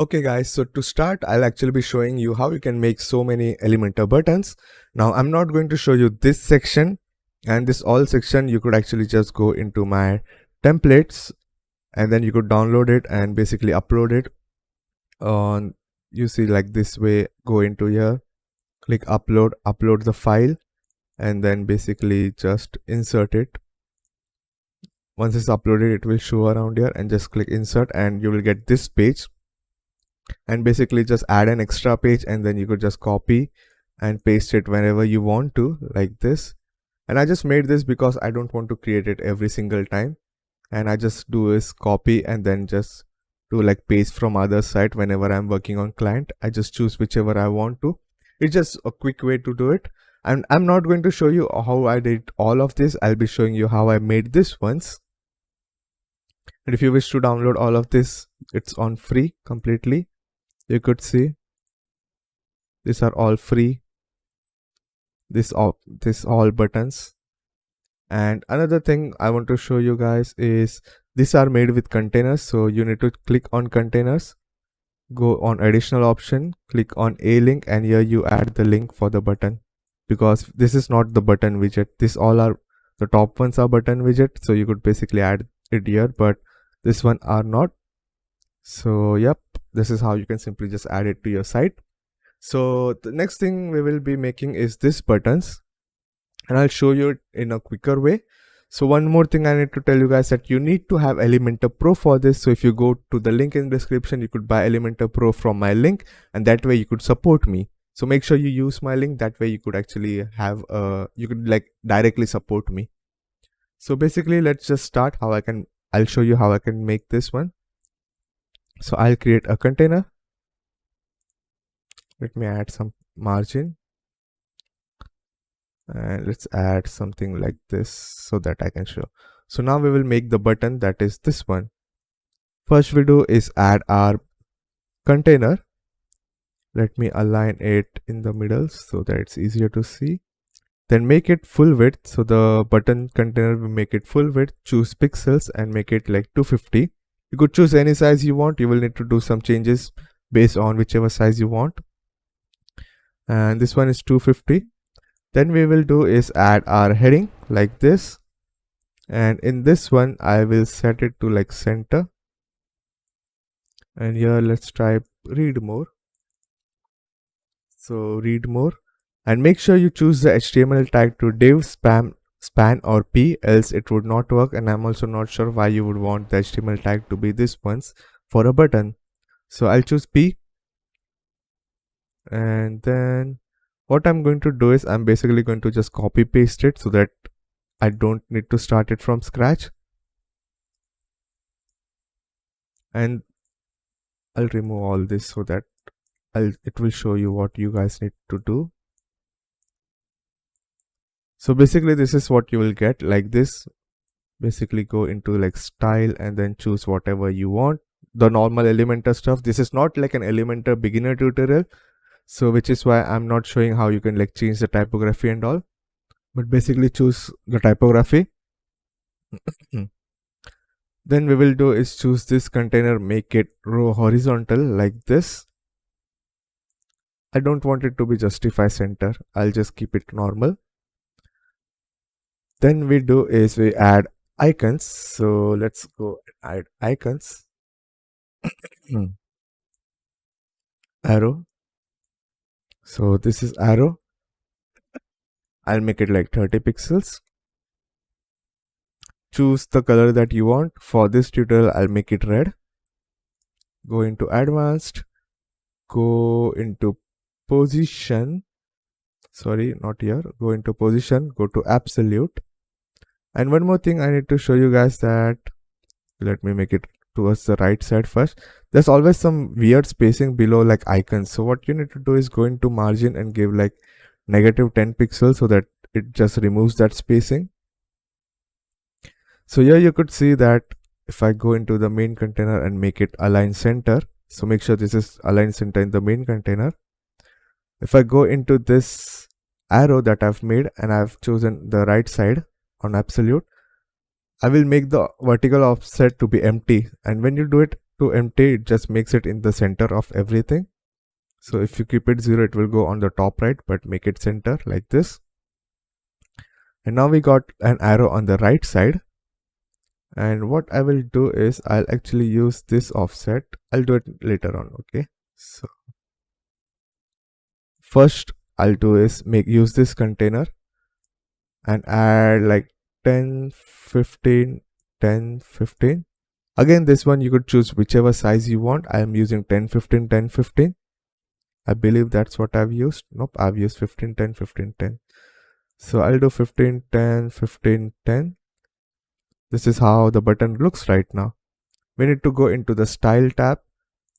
Okay guys, so to start, I'll actually be showing you how you can make so many Elementor buttons. Now I'm not going to show you this section and this all section. You could actually just go into my templates and then you could download it and basically upload it on, you see, like this way. Go into here, click upload the file, and then basically just insert it. Once it's uploaded, it will show around here, and just click insert and you will get this page. And basically just add an extra page, and then you could just copy and paste it whenever you want to, like this. And I just made this because I don't want to create it every single time, and I just do is copy and then just do like paste from other side. Whenever I'm working on client, I just choose whichever I want to. It's just a quick way to do it, and I'm not going to show you how I did all of this. I'll be showing you how I made this once. And if you wish to download all of this, it's on free completely. You could see these are all free, this all buttons. And another thing I want to show you guys is these are made with containers. So you need to click on containers, go on additional option, click on a link, and here you add the link for the button, because this is not the button widget. This all are the top ones are button widget, so you could basically add it here, but this one are not. So yep, this is how you can simply just add it to your site. So the next thing we will be making is this buttons, and I'll show you it in a quicker way. So one more thing I need to tell you guys, that you need to have Elementor Pro for this. So if you go to the link in the description, you could buy Elementor Pro from my link, and that way you could support me. So make sure you use my link, that way you could actually have you could like directly support me. So basically let's just start I'll show you how I can make this one. So I'll create a container. Let me add some margin, and let's add something like this so that I can show. So now we will make the button, that is this one. First we do is add our container. Let me align it in the middle so that it's easier to see. Then make it full width. So the button container, we make it full width, choose pixels and make it like 250. You could choose any size you want. You will need to do some changes based on whichever size you want. And this one is 250. Then we will do is add our heading like this. And in this one, I will set it to like center. And here let's type read more. So read more. And make sure you choose the HTML tag to div, span or p, else it would not work. And I'm also not sure why you would want the HTML tag to be this once for a button. So I'll choose p. And then what I'm going to do is I'm basically going to just copy paste it so that I don't need to start it from scratch. And I'll remove all this so that it will show you what you guys need to do. So basically this is what you will get like this. Basically go into like style and then choose whatever you want. The normal Elementor stuff. This is not like an Elementor beginner tutorial, so which is why I'm not showing how you can like change the typography and all, but basically choose the typography. Then we will do is choose this container, make it row horizontal like this. I don't want it to be justify center. I'll just keep it normal. Then we do is we add icons. So let's go add icons. Arrow. So this is arrow. I'll make it like 30 pixels. Choose the color that you want. For this tutorial, I'll make it red. Go into advanced. Go into position. Sorry, not here. Go into position. Go to absolute. And one more thing I need to show you guys, that let me make it towards the right side first. There's always some weird spacing below like icons. So what you need to do is go into margin and give like -10 pixels so that it just removes that spacing. So here you could see that if I go into the main container and make it align center, so make sure this is align center in the main container. If I go into this arrow that I've made and I've chosen the right side on absolute, I will make the vertical offset to be empty. And when you do it, to empty, it just makes it in the center of everything. So if you keep it 0, it will go on the top right, but make it center like this. And now we got an arrow on the right side. And what I will do is I'll actually use this offset. I'll do it later on. Okay. So first I'll do is use this container and add like 10, 15, 10, 15. Again, this one you could choose whichever size you want. I am using 10, 15, 10, 15. I believe that's what I've used. Nope, I've used 15, 10, 15, 10. So I'll do 15, 10, 15, 10. This is how the button looks right now. We need to go into the style tab,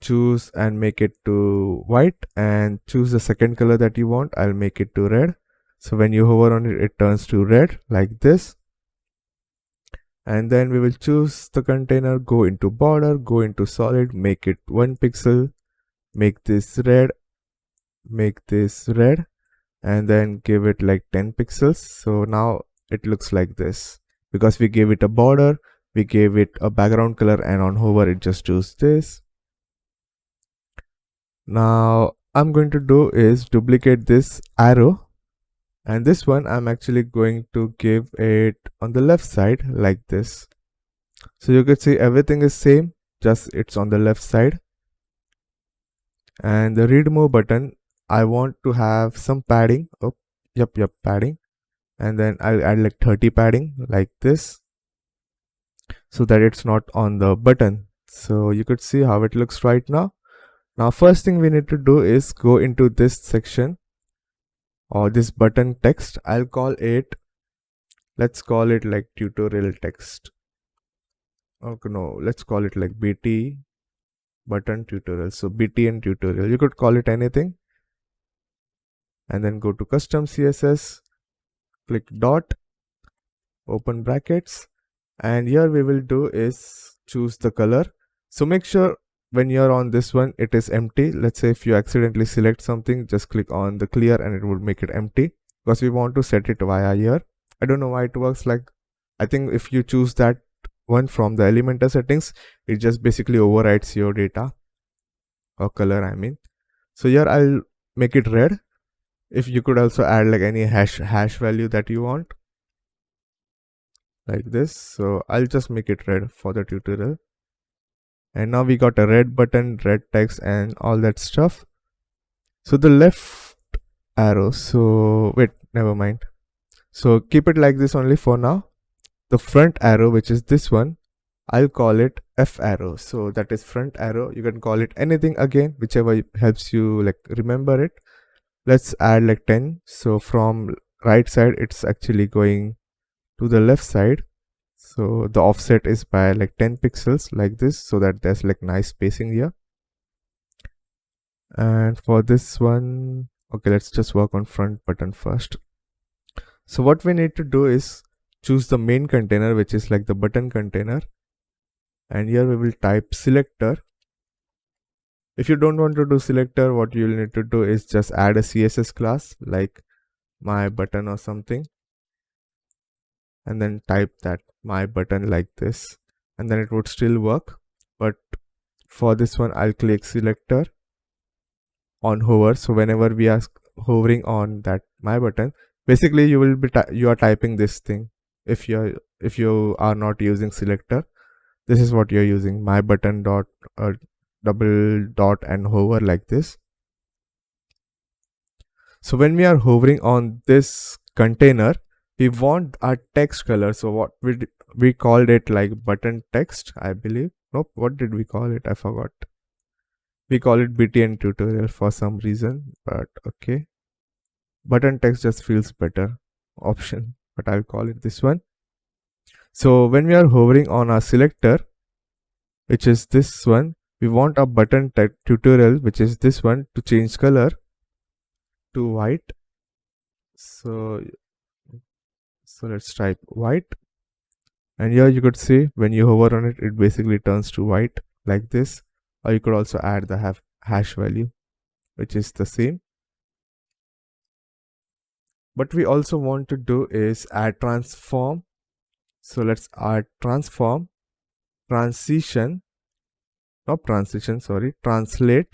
choose and make it to white, and choose the second color that you want. I'll make it to red. So when you hover on it, it turns to red like this. And then we will choose the container, go into border, go into solid, make it 1 pixel, make this red, and then give it like 10 pixels. So now it looks like this because we gave it a border, we gave it a background color, and on hover it just choose this. Now I'm going to do is duplicate this arrow, and this one I'm actually going to give it on the left side like this. So you can see everything is same, just it's on the left side. And the read more button, I want to have some padding. Oh, yep, padding. And then I'll add like 30 padding like this, so that it's not on the button. So you could see how it looks right now. Now first thing we need to do is go into this section or this button text. I'll call it, let's call it like tutorial text. Okay, no, let's call it like BT button tutorial. So BT and tutorial, you could call it anything. And then go to custom CSS, click dot, open brackets, and here we will do is choose the color. So make sure when you're on this one it is empty. Let's say if you accidentally select something, just click on the clear and it would make it empty, because we want to set it via here. I don't know why it works like, I think if you choose that one from the Elementor settings, it just basically overrides your data or color, I mean. So here I'll make it red. If you could also add like any hash value that you want like this. So I'll just make it red for the tutorial. And now we got a red button, red text, and all that stuff. So the left arrow, so wait, never mind. So keep it like this only for now. The front arrow, which is this one, I'll call it F arrow. So that is front arrow. You can call it anything again, whichever helps you like remember it. Let's add like 10. So from right side, it's actually going to the left side. So the offset is by like 10 pixels like this, so that there's like nice spacing here. And for this one, okay, let's just work on front button first. So what we need to do is choose the main container, which is like the button container. And here we will type selector. If you don't want to do selector, what you'll need to do is just add a CSS class like my button or something, and then type that my button like this, and then it would still work. But for this one, I'll click selector on hover. So whenever we are hovering on that my button, basically you will be you are typing this thing. If you are not using selector, this is what you're using, my button dot double dot and hover like this. So when we are hovering on this container, we want our text color. So what we called it like button text, I believe. Nope, what did we call it? I forgot. We call it BTN tutorial for some reason, but okay. Button text just feels better option, but I'll call it this one. So when we are hovering on our selector, which is this one, we want a button tutorial, which is this one, to change color to white. So let's type white, and here you could see when you hover on it, it basically turns to white like this. Or you could also add the hash value, which is the same. But we also want to do is add transform. So let's add transform, transition. not transition, sorry, translate.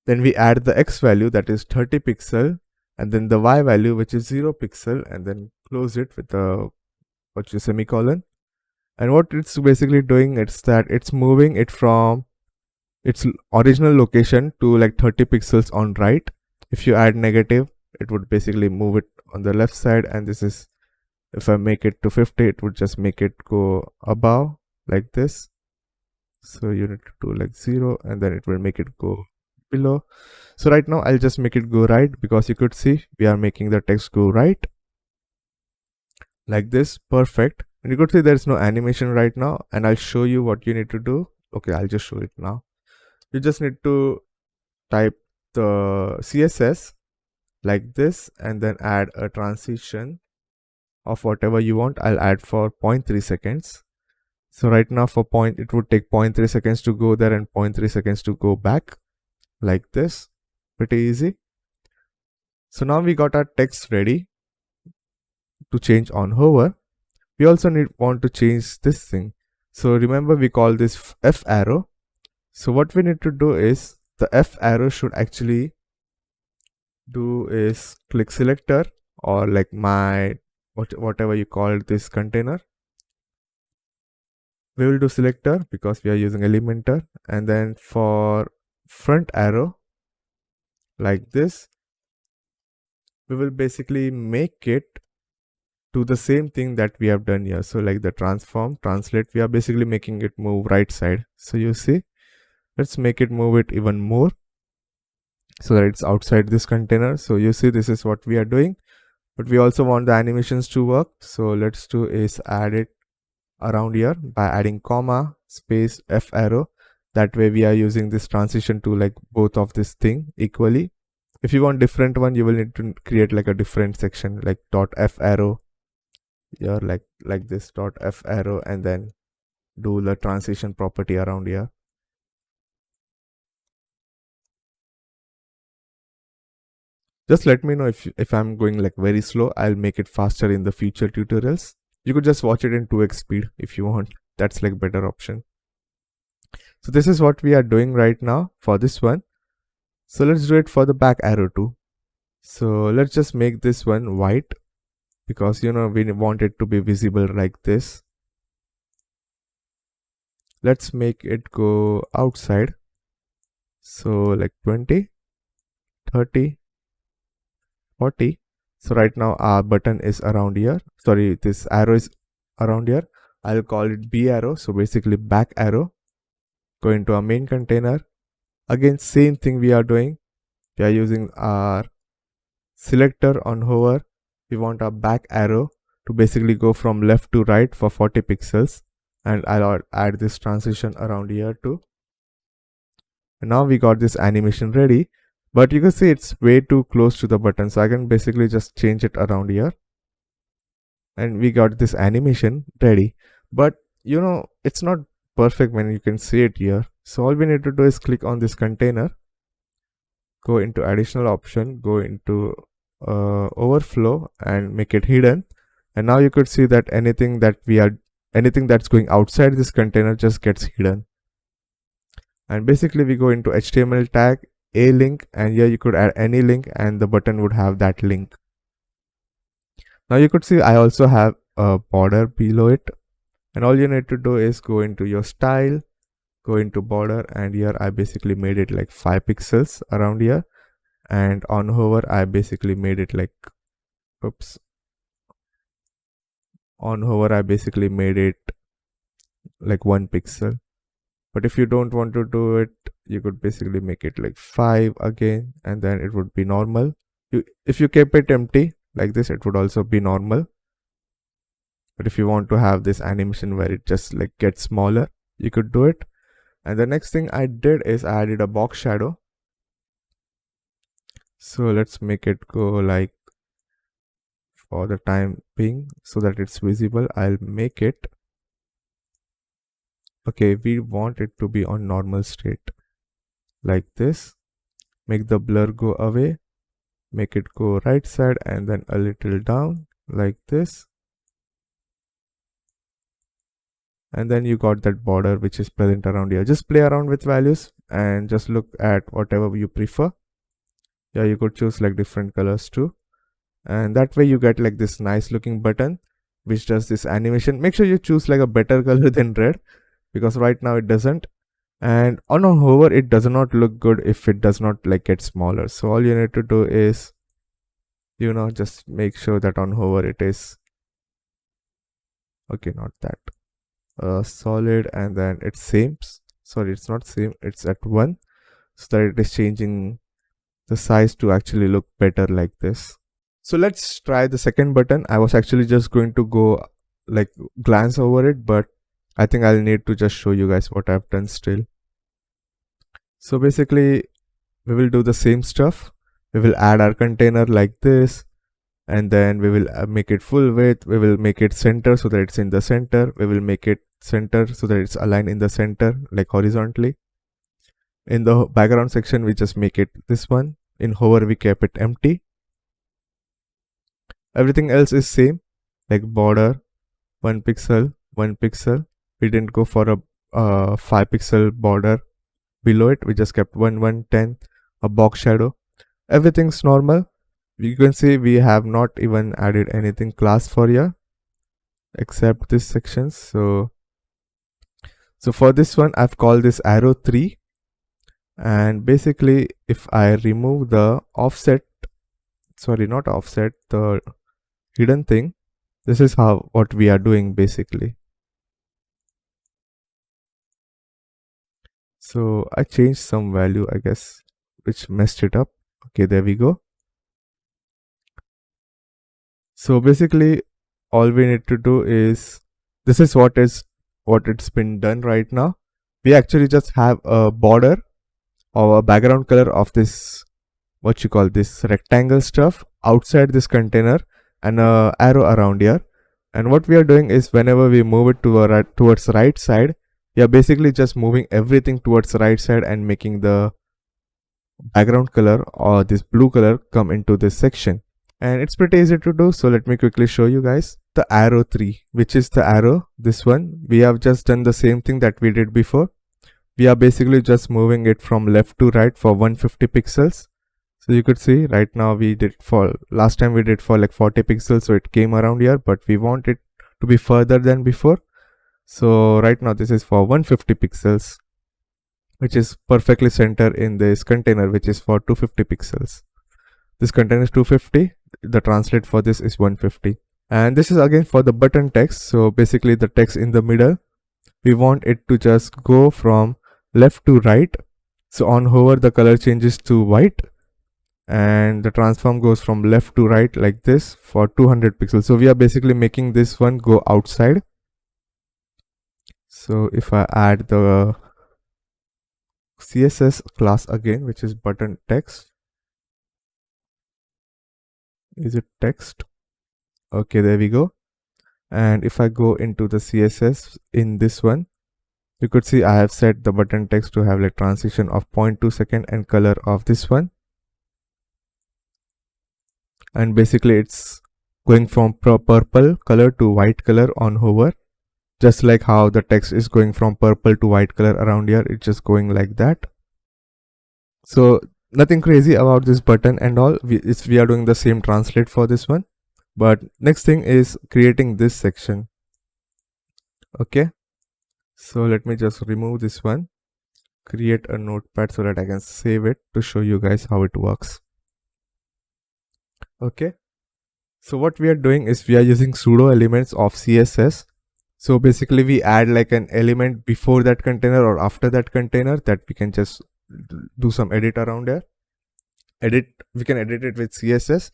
Then we add the X value, that is 30 pixel, and then the Y value, which is 0 pixel, and then close it with a semicolon. And what it's basically doing, it's that it's moving it from its original location to like 30 pixels on right. If you add negative, it would basically move it on the left side, and this is, if I make it to 50, it would just make it go above like this. So you need to do like 0, and then it will make it go below. So right now I'll just make it go right, because you could see we are making the text go right like this. Perfect. And you could see there's no animation right now, and I'll show you what you need to do. Okay, I'll just show it now. You just need to type the CSS like this, and then add a transition of whatever you want. I'll add for 0.3 seconds. So right now for it would take 0.3 seconds to go there and 0.3 seconds to go back like this. Pretty easy. So now we got our text ready to change on hover. We also want to change this thing. So remember, we call this F arrow. So what we need to do is, the F arrow should actually do is click selector, or like my whatever you call this container. We will do selector because we are using Elementor. And then for front arrow like this, we will basically make it to the same thing that we have done here. So like the transform, translate, we are basically making it move right side. So you see, let's make it move it even more so that it's outside this container. So you see, this is what we are doing, but we also want the animations to work. So let's do is add it around here by adding comma space F arrow. That way we are using this transition to like both of this thing equally. If you want different one, you will need to create like a different section, like dot F arrow here, like this dot F arrow, and then do the transition property around here. Just let me know if I'm going like very slow. I'll make it faster in the future tutorials. You could just watch it in 2x speed if you want. That's like better option. So this is what we are doing right now for this one. So let's do it for the back arrow too. So let's just make this one white, because you know we want it to be visible like this. Let's make it go outside. So like 20, 30, 40. So right now our button is around here. Sorry, this arrow is around here. I'll call it B arrow. So basically back arrow. Go into our main container. Again, same thing we are doing. We are using our selector on hover. We want our back arrow to basically go from left to right for 40 pixels. And I'll add this transition around here too. And now we got this animation ready. But you can see it's way too close to the button. So I can basically just change it around here. And we got this animation ready. But you know, it's not perfect when you can see it here. So all we need to do is click on this container, go into additional option, go into overflow and make it hidden. And now you could see that anything that's going outside this container just gets hidden. And basically we go into HTML tag, a link, and here you could add any link and the button would have that link. Now you could see I also have a border below it, and all you need to do is go into your style, go into border, and here I basically made it like 5 pixels around here, and on hover I basically made it like on hover I basically made it like 1 pixel. But if you don't want to do it, you could basically make it like 5 again, and then it would be normal. If you keep it empty like this, it would also be normal. But if you want to have this animation where it just like gets smaller, you could do it. And the next thing I did is I added a box shadow. So let's make it go like, for the time being, so that it's visible, I'll make it, okay, we want it to be on normal state like this. Make the blur go away, make it go right side and then a little down like this. and then you got that border which is present around here. Just play around with values and just look at whatever you prefer. Yeah, you could choose like different colors too, and that way you get like this nice looking button which does this animation. Make sure you choose like a better color than red, because right now it doesn't, and on a hover it does not look good if it does not like get smaller. So all you need to do is, you know, just make sure that on hover it is okay, not that solid, and then it's same, sorry, it's not same, it's at 1, so that it is changing the size to actually look better like this. So let's try the second button. I was actually just going to go like glance over it, but I think I'll need to just show you guys what I've done still. So basically we will do the same stuff. We will add our container like this, and then we will make it full width. We will make it center so that it's in the center. We will make it center so that it's aligned in the center, like horizontally. In the background section we just make it this one. In hover we kept it empty. Everything else is same, like border 1 pixel 1 pixel. We didn't go for a 5 pixel border below it. We just kept 1 1 10. A box shadow, everything's normal. You can see we have not even added anything class for here except this section. So for this one I've called this arrow 3, and basically if I remove the offset, sorry, not offset, the hidden thing, this is how what we are doing basically. So I changed some value, I guess, which messed it up. Okay, there we go. So basically all we need to do is, this is what it's been done right now. We actually just have a border or a background color of this, what you call this rectangle stuff outside this container, and a arrow around here. And what we are doing is, whenever we move it to towards right side, we are basically just moving everything towards right side and making the background color or this blue color come into this section. And it's pretty easy to do, so let me quickly show you guys. The arrow 3, which is the arrow, this one, we have just done the same thing that we did before. We are basically just moving it from left to right for 150 pixels. So you could see right now we did for, last time we did for like 40 pixels, so it came around here, but we want it to be further than before. So right now this is for 150 pixels, which is perfectly center in this container, which is for 250 pixels. This container is 250, the translate for this is 150. And this is again for the button text. So basically the text in the middle, we want it to just go from left to right. So on hover the color changes to white, and the transform goes from left to right like this for 200 pixels. So we are basically making this one go outside. So if I add the CSS class again, which is button text, is it text? Okay, there we go. And if I go into the CSS in this one, you could see I have set the button text to have like transition of 0.2 second and color of this one. And basically it's going from purple color to white color on hover, just like how the text is going from purple to white color around here. It's just going like that. So nothing crazy about this button and all. We are doing the same translate for this one. But next thing is creating this section. Okay, so let me just remove this one, create a notepad so that I can save it to show you guys how it works. Okay, so what we are doing is we are using pseudo elements of CSS. So basically we add like an element before that container or after that container that we can just do some edit around here. We can edit it with CSS.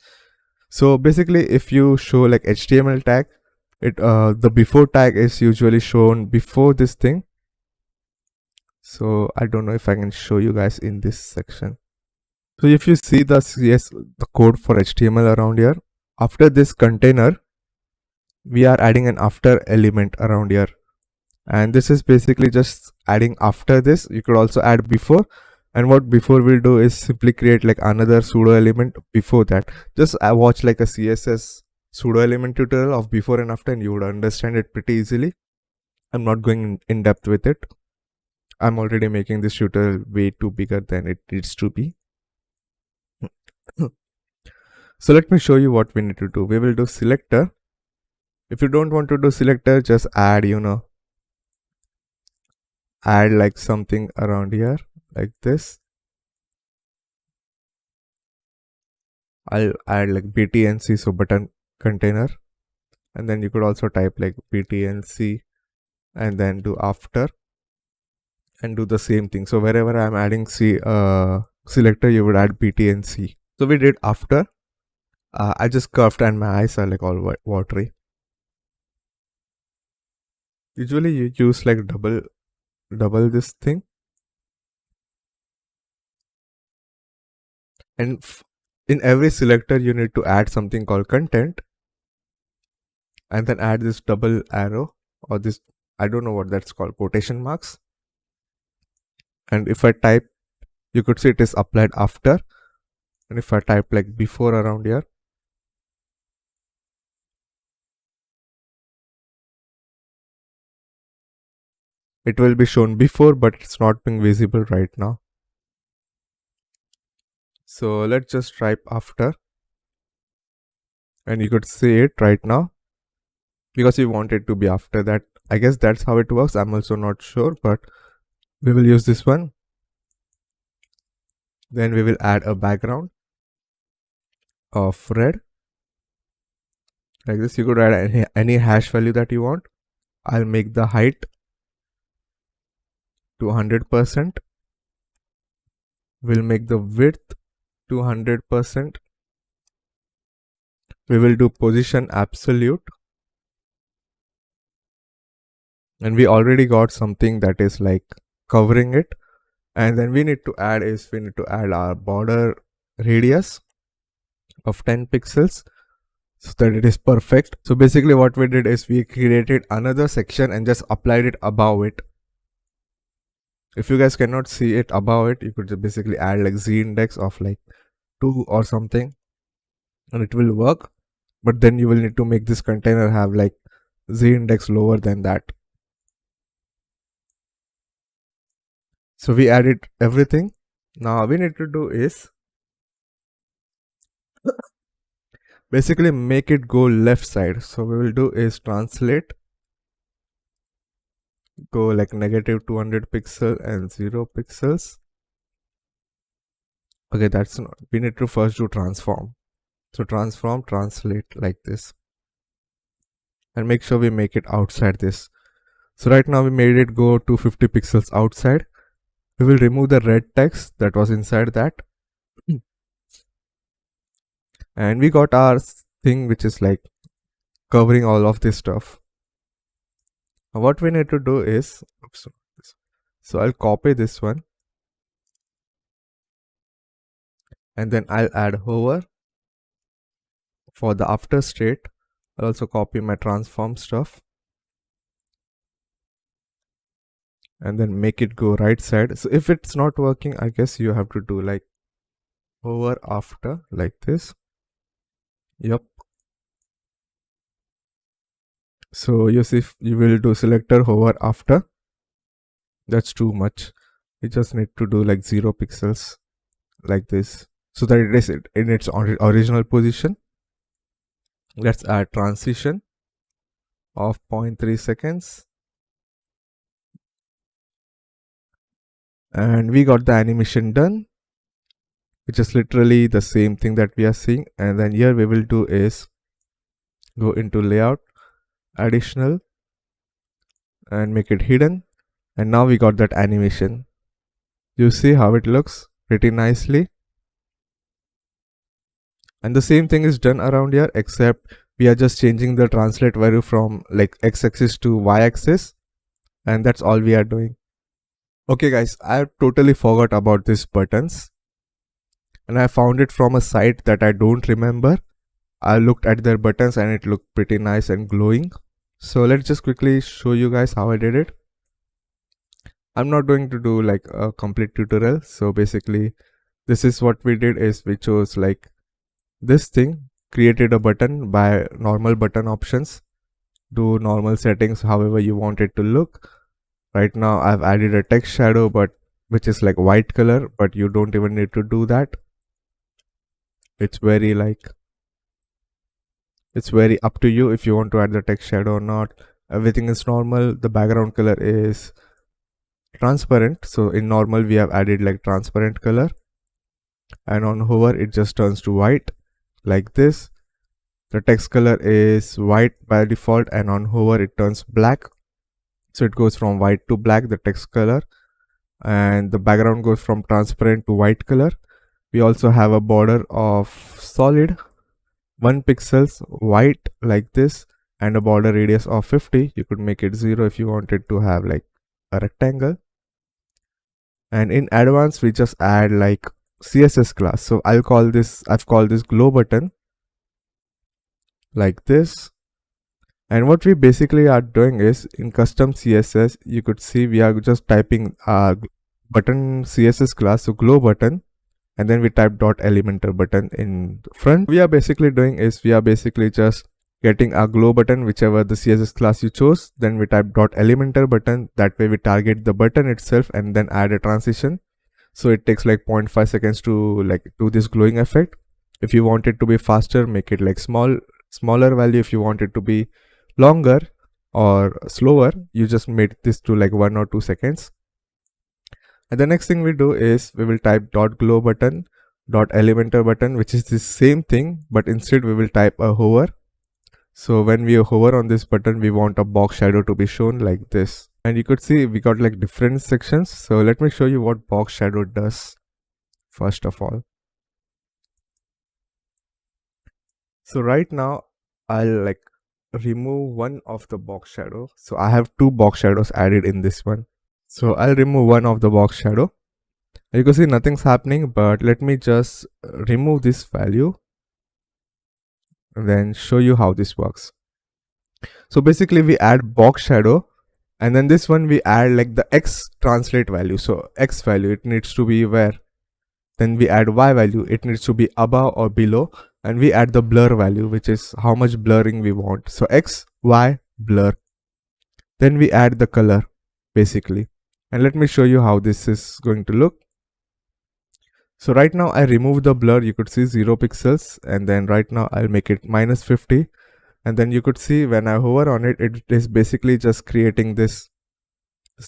So basically if you show like HTML tag, the before tag is usually shown before this thing. So I don't know if I can show you guys in this section. So if you see the code for HTML around here, after this container, we are adding an after element around here. And this is basically just adding after this. You could also add before. And what before will do is simply create like another pseudo element before that. Just watch like a CSS pseudo element tutorial of before and after, and you would understand it pretty easily. I'm not going in depth with it. I'm already making this tutorial way too bigger than it needs to be. So let me show you what we need to do. We will do selector. If you don't want to do selector, just add, add like something around here like this. I'll add like btnc, so button container, and then you could also type like btnc and then do after and do the same thing. So wherever I'm adding selector, you would add btnc. So we did after. I just coughed and my eyes are like all watery. Usually you use like double this thing, and in every selector you need to add something called content, and then add this double arrow or this, I don't know what that's called, quotation marks. And if I type, you could see it is applied after, and if I type like before around here, it will be shown before, but it's not being visible right now. So let's just type after, and you could see it right now because we want it to be after that. I guess that's how it works. I'm also not sure, but we will use this one. Then we will add a background of red like this. You could add any hash value that you want. I'll make the height to 100%. We'll make the width to 100%. We will do position absolute. And we already got something that is like covering it. And then we need to add our border radius of 10 pixels so that it is perfect. So basically what we did is we created another section and just applied it above it. If you guys cannot see it above it, you could just basically add like z index of like 2 or something, and it will work. But then you will need to make this container have like z index lower than that. So we added everything. Now we need to do is basically make it go left side. So we will do is translate, go like negative 200 pixel and 0 pixels. Okay, that's not, we need to first do transform. So transform, translate like this, and make sure we make it outside this. So right now we made it go 250 pixels outside. We will remove the red text that was inside that. And we got our thing which is like covering all of this stuff. Now what we need to do is, so I'll copy this one, and then I'll add hover for the after state. I'll also copy my transform stuff and then make it go right side. So if it's not working, I guess you have to do like hover after like this. Yep. So you see, you will do selector hover after. That's too much. You just need to do like 0 pixels like this so that it is in its original position. Let's add transition of 0.3 seconds. And we got the animation done, which is literally the same thing that we are seeing. And then here we will do is go into layout, additional, and make it hidden. And now we got that animation. You see how it looks pretty nicely. And the same thing is done around here, except we are just changing the translate value from like x-axis to y-axis, and that's all we are doing. Okay guys, I totally forgot about these buttons, and I found it from a site that I don't remember. I looked at their buttons and it looked pretty nice and glowing. So let's just quickly show you guys how I did it. I'm not going to do like a complete tutorial. So basically this is what we did is we chose like this thing, created a button by normal button options, do normal settings however you want it to look. Right now I've added a text shadow, but which is like white color, but you don't even need to do that. It's very up to you if you want to add the text shadow or not. Everything is normal. The background color is transparent, so in normal we have added like transparent color, and on hover it just turns to white like this. The text color is white by default, and on hover it turns black, so it goes from white to black, the text color, and the background goes from transparent to white color. We also have a border of solid 1 pixels white like this, and a border radius of 50. You could make it 0 if you wanted to have like a rectangle. And in advanced we just add like CSS class. So I've called this glow button like this. And what we basically are doing is, in custom CSS, you could see we are just typing button CSS class, so glow button, and then we type dot Elementor button in front. We are basically doing is we are basically just getting a glow button, whichever the CSS class you chose, then we type dot Elementor button. That way we target the button itself and then add a transition, so it takes like 0.5 seconds to like do this glowing effect. If you want it to be faster, make it like smaller value. If you want it to be longer or slower, you just made this to like 1 or 2 seconds. And the next thing we do is we will type dot glow button dot Elementor button, which is the same thing, but instead we will type a hover. So when we hover on this button, we want a box shadow to be shown like this. And you could see we got like different sections. So let me show you what box shadow does first of all. So right now I'll like remove one of the box shadow. So I have 2 box shadows added in this one. So I'll remove one of the box shadow. You can see nothing's happening, but let me just remove this value and then show you how this works. So basically we add box shadow, and then this one we add like the X translate value. So X value, it needs to be where? Then we add Y value, it needs to be above or below, and we add the blur value, which is how much blurring we want. So X, Y, blur. Then we add the color basically. And let me show you how this is going to look. So right now I remove the blur, you could see 0 pixels, and then right now I'll make it -50, and then you could see when I hover on it, it is basically just creating this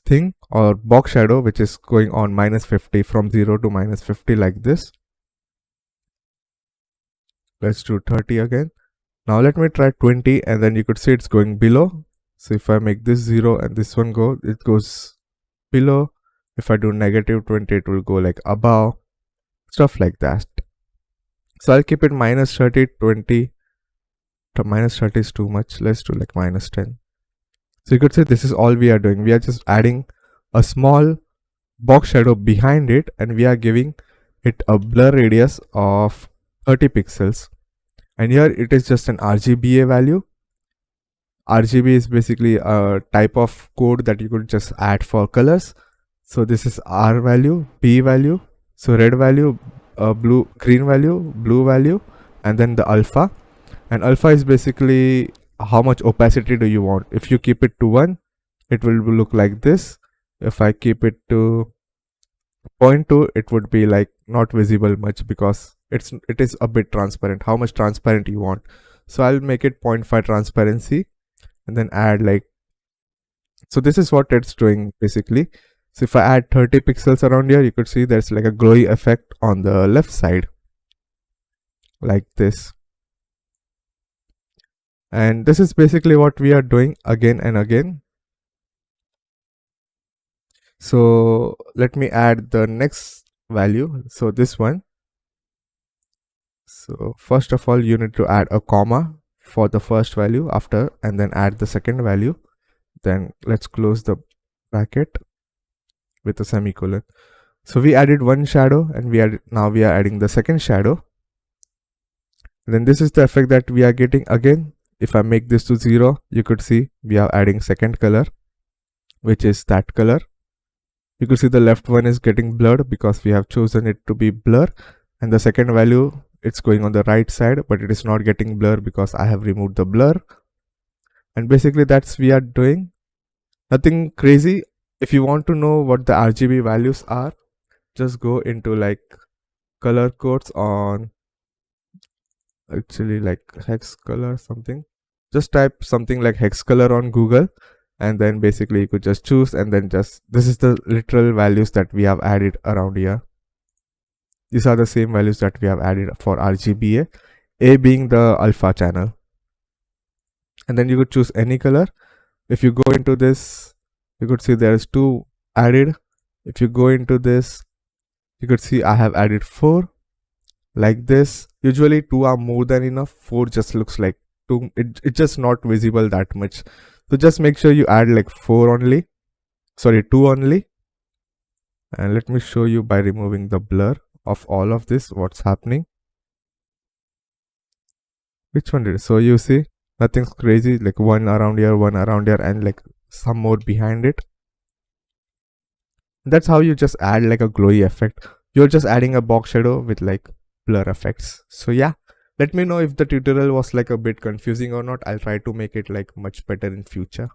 thing or box shadow, which is going on -50 from 0 to -50 like this. Let's do 30 again. Now let me try 20, and then you could see it's going below. So if I make this 0 and this one it goes below. If I do -20, it will go like above, stuff like that. So I'll keep it -30, 20. To -30 is too much. Let's do like -10. So you could say this is all we are doing. We are just adding a small box shadow behind it, and we are giving it a blur radius of 30 pixels. And here it is just an RGBA value. RGB is basically a type of code that you could just add for colors. So this is R value, B value, so red value, green value, blue value, and then the alpha. And alpha is basically how much opacity do you want. If you keep it to 1, it will look like this. If I keep it to 0.2, it would be like not visible much, because it is a bit transparent, how much transparent you want. So I'll make it 0.5 transparency, and then add like, so this is what it's doing basically. So if I add 30 pixels around here, you could see there's like a glowy effect on the left side like this. And this is basically what we are doing again and again. So let me add the next value, so this one. So first of all, you need to add a comma for the first value after, and then add the second value. Then let's close the bracket with a semicolon. So we added one shadow, and now we are adding the second shadow. And then this is the effect that we are getting again. If I make this to 0, you could see we are adding second color, which is that color. You could see the left one is getting blurred because we have chosen it to be blur, and the second value, it's going on the right side, but it is not getting blur because I have removed the blur. And basically that's we are doing. Nothing crazy. If you want to know what the RGB values are, just go into like color codes on actually like hex color something. Just type something like hex color on Google, and then basically you could just choose, and then just this is the literal values that we have added around here. These are the same values that we have added for RGBA, A being the alpha channel. And then you could choose any color. If you go into this, you could see there is 2 added. If you go into this, you could see I have added 4 like this. Usually 2 are more than enough. 4 just looks like 2. It's just not visible that much. So just make sure you add like 4 only. Sorry, 2 only. And let me show you by removing the blur of all of this what's happening. Which one did it? So you see nothing's crazy, like one around here, and like some more behind it. That's how you just add like a glowy effect. You're just adding a box shadow with like blur effects. So yeah, let me know if the tutorial was like a bit confusing or not. I'll try to make it like much better in future.